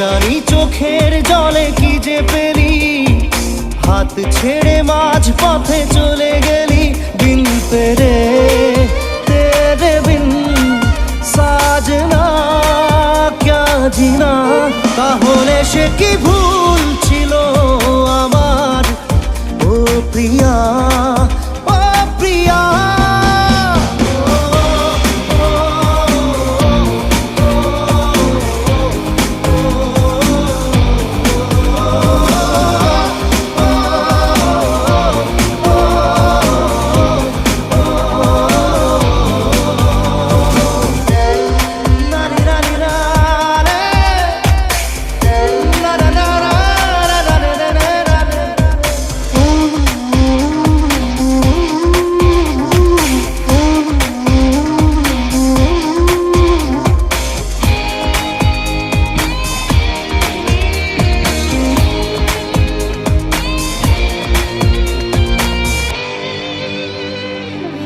জানি চোখের জলে কি যে পেলি, হাত ছেড়ে মাঝ পথে চলে গেলি। বিন তেরে তেরে বিন সাজনা ক্যা জিনা। তাহলে সে কি ভুল ছিল আমার, ও প্রিয়া ও প্রিয়া।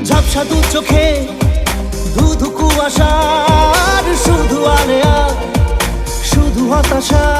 ঝাপসা দু চোখে ধুধু কুয়াশার শুধু আলেয়া, শুধু হতাশা।